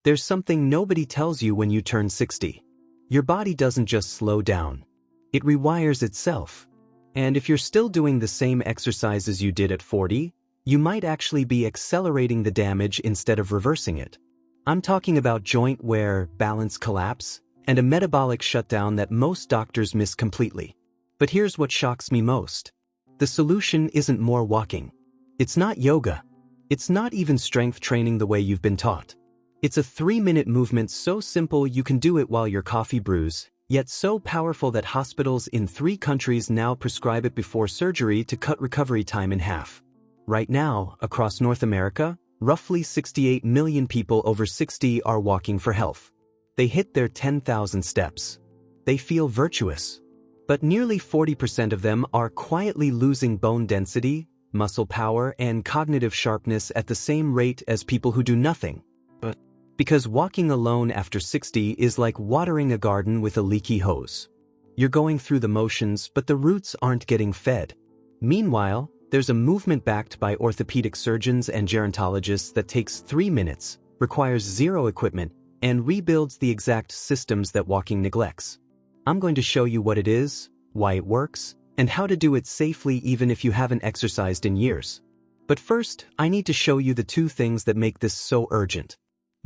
There's something nobody tells you when you turn 60. Your body doesn't just slow down. It rewires itself. And if you're still doing the same exercises you did at 40, you might actually be accelerating the damage instead of reversing it. I'm talking about joint wear, balance collapse, and a metabolic shutdown that most doctors miss completely. But here's what shocks me most. The solution isn't more walking. It's not yoga. It's not even strength training the way you've been taught. It's a 3-minute movement so simple you can do it while your coffee brews, yet so powerful that hospitals in 3 countries now prescribe it before surgery to cut recovery time in half. Right now, across North America, roughly 68 million people over 60 are walking for health. They hit their 10,000 steps. They feel virtuous. But nearly 40% of them are quietly losing bone density, muscle power, and cognitive sharpness at the same rate as people who do nothing. But because walking alone after 60 is like watering a garden with a leaky hose. You're going through the motions, but the roots aren't getting fed. Meanwhile, there's a movement backed by orthopedic surgeons and gerontologists that takes 3 minutes, requires zero equipment, and rebuilds the exact systems that walking neglects. I'm going to show you what it is, why it works, and how to do it safely even if you haven't exercised in years. But first, I need to show you the 2 things that make this so urgent.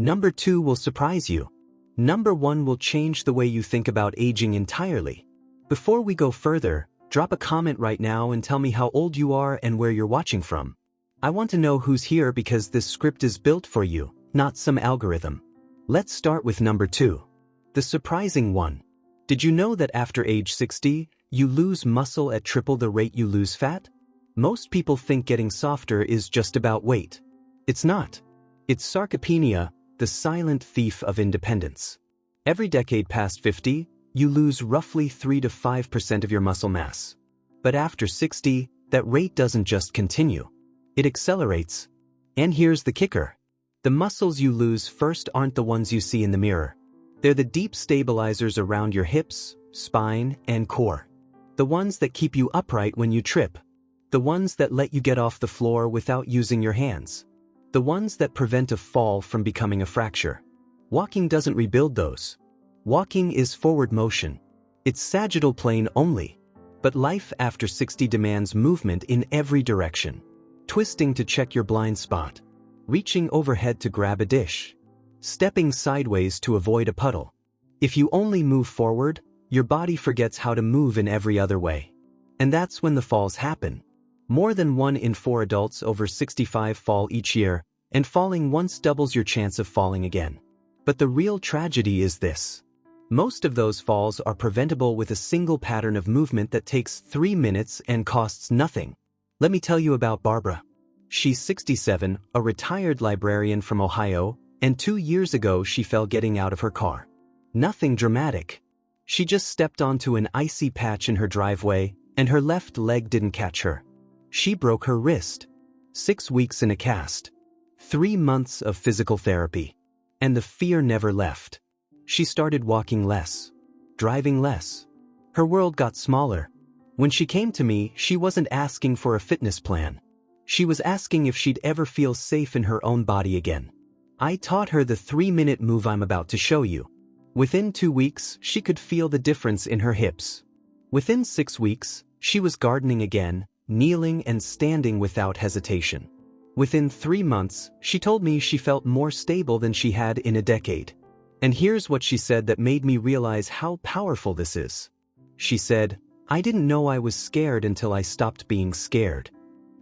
Number 2 will surprise you. Number 1 will change the way you think about aging entirely. Before we go further, drop a comment right now and tell me how old you are and where you're watching from. I want to know who's here because this script is built for you, not some algorithm. Let's start with number 2. The surprising one. Did you know that after age 60, you lose muscle at triple the rate you lose fat? Most people think getting softer is just about weight. It's not. It's sarcopenia, the silent thief of independence. Every decade past 50, you lose roughly 3 to 5% of your muscle mass. But after 60, that rate doesn't just continue. It accelerates. And here's the kicker. The muscles you lose first aren't the ones you see in the mirror. They're the deep stabilizers around your hips, spine, and core. The ones that keep you upright when you trip. The ones that let you get off the floor without using your hands. The ones that prevent a fall from becoming a fracture. Walking doesn't rebuild those. Walking is forward motion. It's sagittal plane only. But life after 60 demands movement in every direction. Twisting to check your blind spot. Reaching overhead to grab a dish. Stepping sideways to avoid a puddle. If you only move forward, your body forgets how to move in every other way. And that's when the falls happen. More than 1 in 4 adults over 65 fall each year, and falling once doubles your chance of falling again. But the real tragedy is this. Most of those falls are preventable with a single pattern of movement that takes 3 minutes and costs nothing. Let me tell you about Barbara. She's 67, a retired librarian from Ohio, and 2 years ago she fell getting out of her car. Nothing dramatic. She just stepped onto an icy patch in her driveway, and her left leg didn't catch her. She broke her wrist. 6 weeks in a cast. 3 months of physical therapy. And the fear never left. She started walking less. Driving less. Her world got smaller. When she came to me, she wasn't asking for a fitness plan. She was asking if she'd ever feel safe in her own body again. I taught her the 3-minute move I'm about to show you. Within 2 weeks, she could feel the difference in her hips. Within 6 weeks, she was gardening again, kneeling and standing without hesitation. Within 3 months, she told me she felt more stable than she had in a decade. And here's what she said that made me realize how powerful this is. She said, "I didn't know I was scared until I stopped being scared."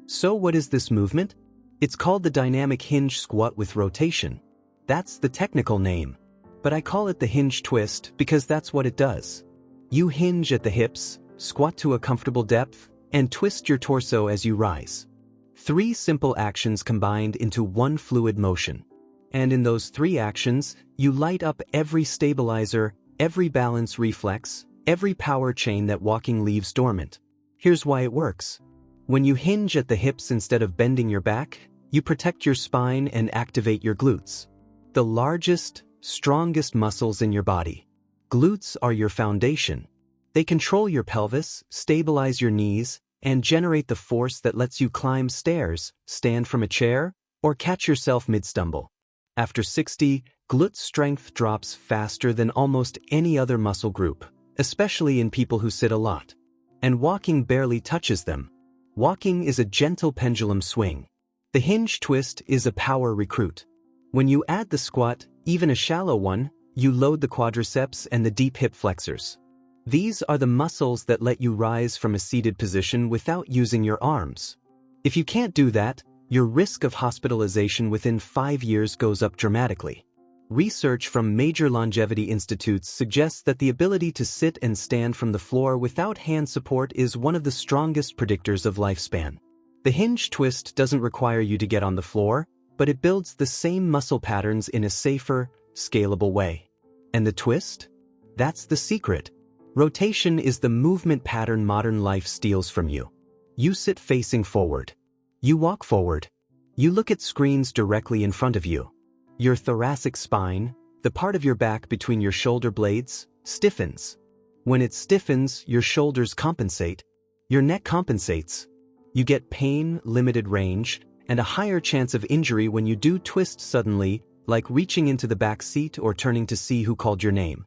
So what is this movement? It's called the dynamic hinge squat with rotation. That's the technical name. But I call it the hinge twist because that's what it does. You hinge at the hips, squat to a comfortable depth, and twist your torso as you rise. 3 simple actions combined into one fluid motion. And in those 3 actions, you light up every stabilizer, every balance reflex, every power chain that walking leaves dormant. Here's why it works. When you hinge at the hips instead of bending your back, you protect your spine and activate your glutes. The largest, strongest muscles in your body. Glutes are your foundation. They control your pelvis, stabilize your knees, and generate the force that lets you climb stairs, stand from a chair, or catch yourself mid-stumble. After 60, Glute strength drops faster than almost any other muscle group, especially in people who sit a lot. And walking barely touches them. Walking is a gentle pendulum swing. The hinge twist is a power recruit. When you add the squat, even a shallow one, you load the quadriceps and the deep hip flexors. These are the muscles that let you rise from a seated position without using your arms. If you can't do that, your risk of hospitalization within 5 years goes up dramatically. Research from major longevity institutes suggests that the ability to sit and stand from the floor without hand support is one of the strongest predictors of lifespan. The hinge twist doesn't require you to get on the floor, but it builds the same muscle patterns in a safer, scalable way. And the twist? That's the secret. Rotation is the movement pattern modern life steals from you. You sit facing forward. You walk forward. You look at screens directly in front of you. Your thoracic spine, the part of your back between your shoulder blades, stiffens. When it stiffens, your shoulders compensate. Your neck compensates. You get pain, limited range, and a higher chance of injury when you do twist suddenly, like reaching into the back seat or turning to see who called your name.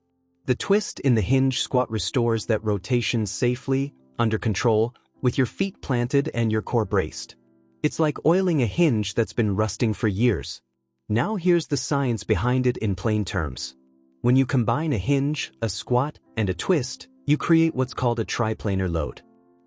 The twist in the hinge squat restores that rotation safely, under control, with your feet planted and your core braced. It's like oiling a hinge that's been rusting for years. Now here's the science behind it in plain terms. When you combine a hinge, a squat, and a twist, you create what's called a triplanar load.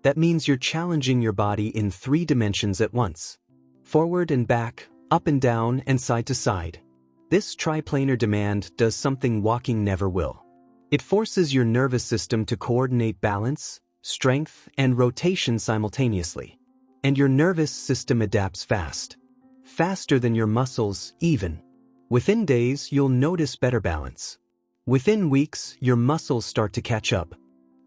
That means you're challenging your body in 3 dimensions at once. Forward and back, up and down, and side to side. This triplanar demand does something walking never will. It forces your nervous system to coordinate balance, strength, and rotation simultaneously. And your nervous system adapts fast. Faster than your muscles, even. Within days, you'll notice better balance. Within weeks, your muscles start to catch up.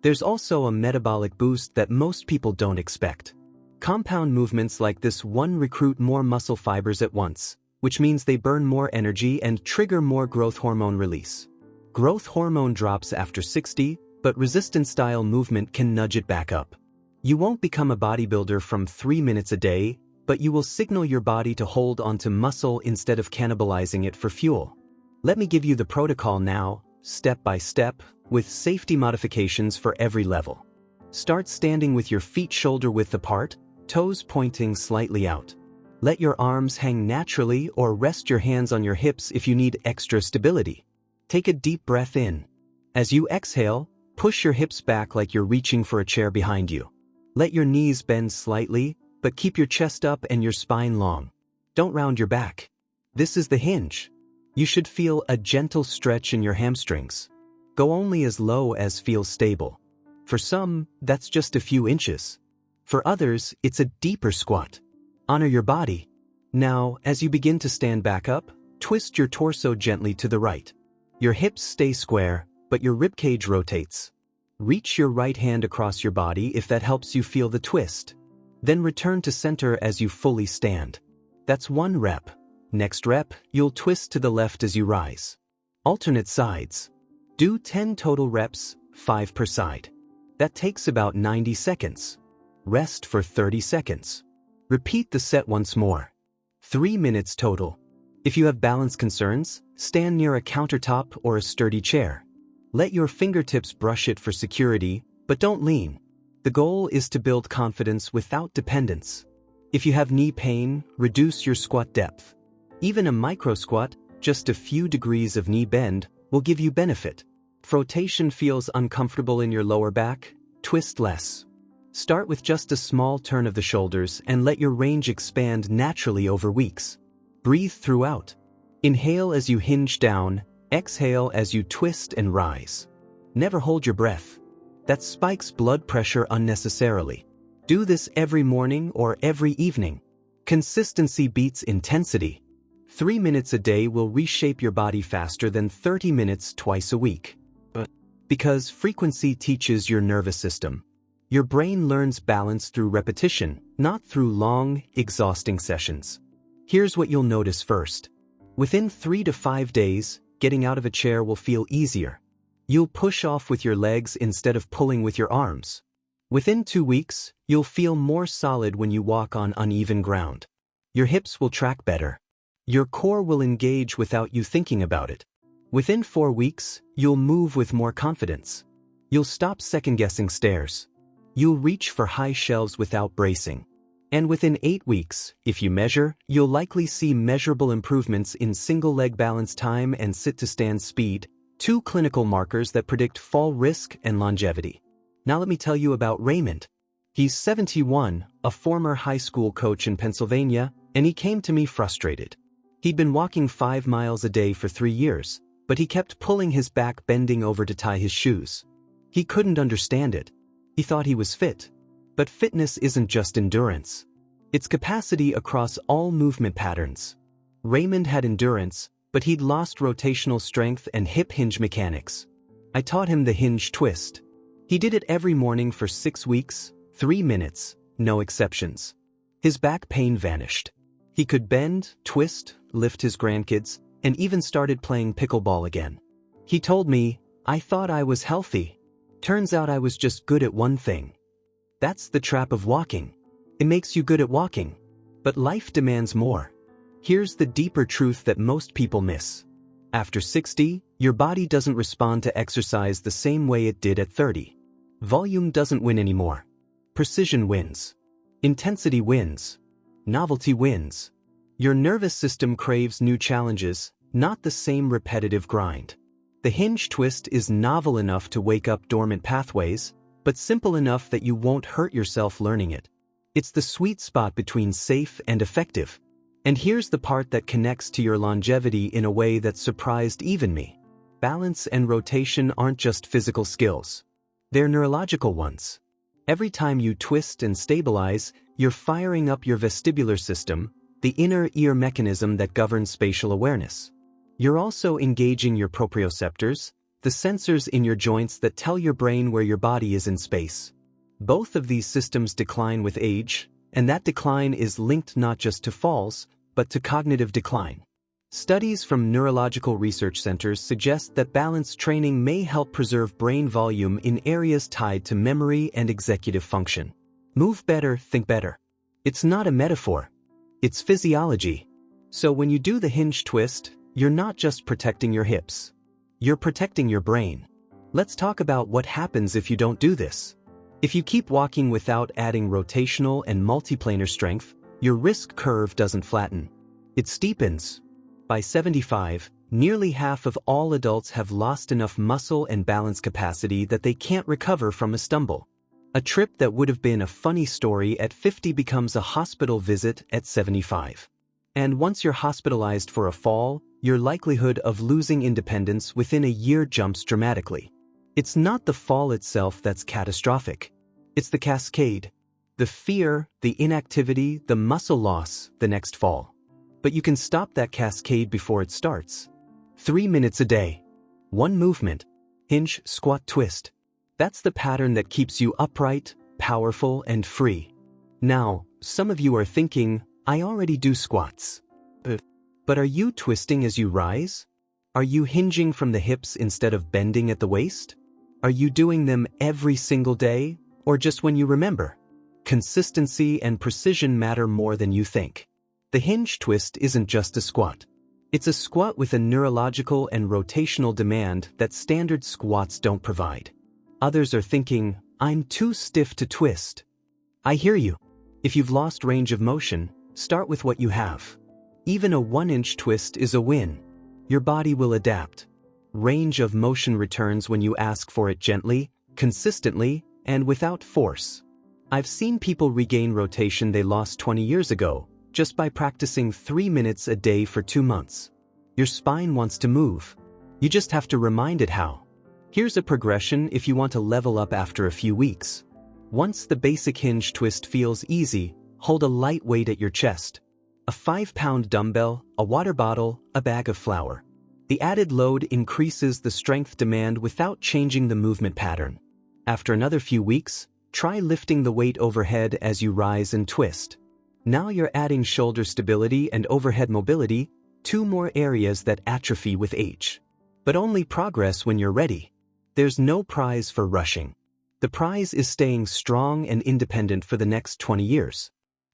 There's also a metabolic boost that most people don't expect. Compound movements like this one recruit more muscle fibers at once, which means they burn more energy and trigger more growth hormone release. Growth hormone drops after 60, but resistance-style movement can nudge it back up. You won't become a bodybuilder from 3 minutes a day, but you will signal your body to hold onto muscle instead of cannibalizing it for fuel. Let me give you the protocol now, step by step, with safety modifications for every level. Start standing with your feet shoulder-width apart, toes pointing slightly out. Let your arms hang naturally or rest your hands on your hips if you need extra stability. Take a deep breath in. As you exhale, push your hips back like you're reaching for a chair behind you. Let your knees bend slightly, but keep your chest up and your spine long. Don't round your back. This is the hinge. You should feel a gentle stretch in your hamstrings. Go only as low as feels stable. For some, that's just a few inches. For others, it's a deeper squat. Honor your body. Now, as you begin to stand back up, twist your torso gently to the right. Your hips stay square, but your ribcage rotates. Reach your right hand across your body if that helps you feel the twist. Then return to center as you fully stand. That's 1 rep. Next rep, you'll twist to the left as you rise. Alternate sides. Do 10 total reps, 5 per side. That takes about 90 seconds. Rest for 30 seconds. Repeat the set once more. 3 minutes total. If you have balance concerns, stand near a countertop or a sturdy chair. Let your fingertips brush it for security, but don't lean. The goal is to build confidence without dependence. If you have knee pain, reduce your squat depth. Even a micro squat, just a few degrees of knee bend, will give you benefit. If rotation feels uncomfortable in your lower back, twist less. Start with just a small turn of the shoulders and let your range expand naturally over weeks. Breathe throughout. Inhale as you hinge down, exhale as you twist and rise. Never hold your breath. That spikes blood pressure unnecessarily. Do this every morning or every evening. Consistency beats intensity. 3 minutes a day will reshape your body faster than 30 minutes twice a week. Because frequency teaches your nervous system. Your brain learns balance through repetition, not through long, exhausting sessions. Here's what you'll notice first. Within 3 to 5 days, getting out of a chair will feel easier. You'll push off with your legs instead of pulling with your arms. Within 2 weeks, you'll feel more solid when you walk on uneven ground. Your hips will track better. Your core will engage without you thinking about it. Within 4 weeks, you'll move with more confidence. You'll stop second-guessing stairs. You'll reach for high shelves without bracing. And within 8 weeks, if you measure, you'll likely see measurable improvements in single-leg balance time and sit-to-stand speed, 2 clinical markers that predict fall risk and longevity. Now let me tell you about Raymond. He's 71, a former high school coach in Pennsylvania, and he came to me frustrated. He'd been walking 5 miles a day for 3 years, but he kept pulling his back bending over to tie his shoes. He couldn't understand it. He thought he was fit. But fitness isn't just endurance. It's capacity across all movement patterns. Raymond had endurance, but he'd lost rotational strength and hip hinge mechanics. I taught him the hinge twist. He did it every morning for 6 weeks, 3 minutes, no exceptions. His back pain vanished. He could bend, twist, lift his grandkids, and even started playing pickleball again. He told me, "I thought I was healthy. Turns out I was just good at one thing." That's the trap of walking. It makes you good at walking. But life demands more. Here's the deeper truth that most people miss. After 60, your body doesn't respond to exercise the same way it did at 30. Volume doesn't win anymore. Precision wins. Intensity wins. Novelty wins. Your nervous system craves new challenges, not the same repetitive grind. The hinge twist is novel enough to wake up dormant pathways, but simple enough that you won't hurt yourself learning it. It's the sweet spot between safe and effective. And here's the part that connects to your longevity in a way that surprised even me. Balance and rotation aren't just physical skills. They're neurological ones. Every time you twist and stabilize, you're firing up your vestibular system, the inner ear mechanism that governs spatial awareness. You're also engaging your proprioceptors, the sensors in your joints that tell your brain where your body is in space. Both of these systems decline with age, and that decline is linked not just to falls, but to cognitive decline. Studies from neurological research centers suggest that balance training may help preserve brain volume in areas tied to memory and executive function. Move better, think better. It's not a metaphor. It's physiology. So when you do the hinge twist, you're not just protecting your hips. You're protecting your brain. Let's talk about what happens if you don't do this. If you keep walking without adding rotational and multiplanar strength, your risk curve doesn't flatten. It steepens. By 75, nearly half of all adults have lost enough muscle and balance capacity that they can't recover from a stumble. A trip that would have been a funny story at 50 becomes a hospital visit at 75. And once you're hospitalized for a fall, your likelihood of losing independence within a year jumps dramatically. It's not the fall itself that's catastrophic. It's the cascade. The fear, the inactivity, the muscle loss, the next fall. But you can stop that cascade before it starts. 3 minutes a day. 1 movement. Hinge, squat, twist. That's the pattern that keeps you upright, powerful, and free. Now, some of you are thinking, I already do squats. But are you twisting as you rise? Are you hinging from the hips instead of bending at the waist? Are you doing them every single day, or just when you remember? Consistency and precision matter more than you think. The hinge twist isn't just a squat. It's a squat with a neurological and rotational demand that standard squats don't provide. Others are thinking, I'm too stiff to twist. I hear you. If you've lost range of motion, start with what you have. Even a 1-inch twist is a win. Your body will adapt. Range of motion returns when you ask for it gently, consistently, and without force. I've seen people regain rotation they lost 20 years ago, just by practicing 3 minutes a day for 2 months. Your spine wants to move. You just have to remind it how. Here's a progression if you want to level up after a few weeks. Once the basic hinge twist feels easy, hold a light weight at your chest. A 5-pound dumbbell, a water bottle, a bag of flour. The added load increases the strength demand without changing the movement pattern. After another few weeks, try lifting the weight overhead as you rise and twist. Now you're adding shoulder stability and overhead mobility, 2 more areas that atrophy with age. But only progress when you're ready. There's no prize for rushing. The prize is staying strong and independent for the next 20 years.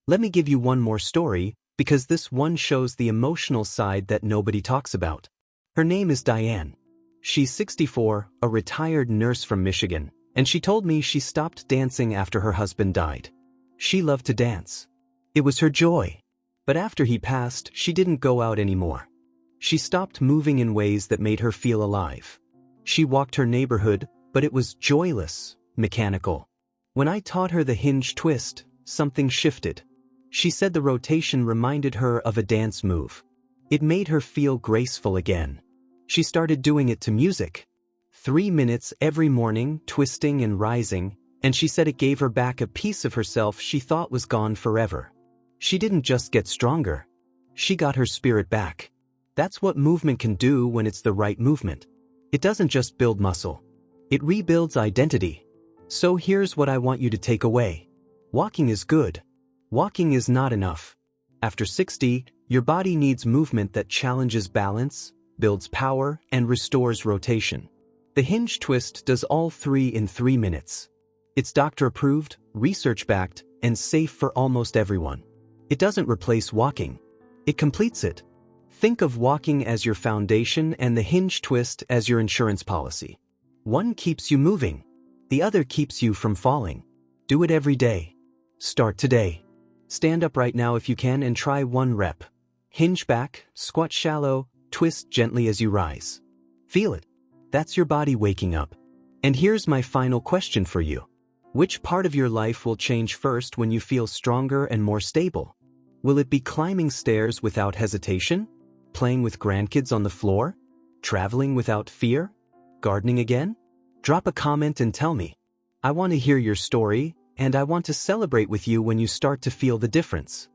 Let me give you one more story, because this one shows the emotional side that nobody talks about. Her name is Diane. She's 64, a retired nurse from Michigan, and she told me she stopped dancing after her husband died. She loved to dance. It was her joy. But after he passed, she didn't go out anymore. She stopped moving in ways that made her feel alive. She walked her neighborhood, but it was joyless, mechanical. When I taught her the hinge twist, something shifted. She said the rotation reminded her of a dance move. It made her feel graceful again. She started doing it to music. 3 minutes every morning, twisting and rising, and she said it gave her back a piece of herself she thought was gone forever. She didn't just get stronger. She got her spirit back. That's what movement can do when it's the right movement. It doesn't just build muscle. It rebuilds identity. So here's what I want you to take away. Walking is good. Walking is not enough. After 60, your body needs movement that challenges balance, builds power, and restores rotation. The hinge twist does all three in 3 minutes. It's doctor-approved, research-backed, and safe for almost everyone. It doesn't replace walking. It completes it. Think of walking as your foundation and the hinge twist as your insurance policy. One keeps you moving. The other keeps you from falling. Do it every day. Start today. Stand up right now if you can and try 1 rep. Hinge back, squat shallow, twist gently as you rise. Feel it. That's your body waking up. And here's my final question for you. Which part of your life will change first when you feel stronger and more stable? Will it be climbing stairs without hesitation? Playing with grandkids on the floor? Traveling without fear? Gardening again? Drop a comment and tell me. I want to hear your story, and I want to celebrate with you when you start to feel the difference.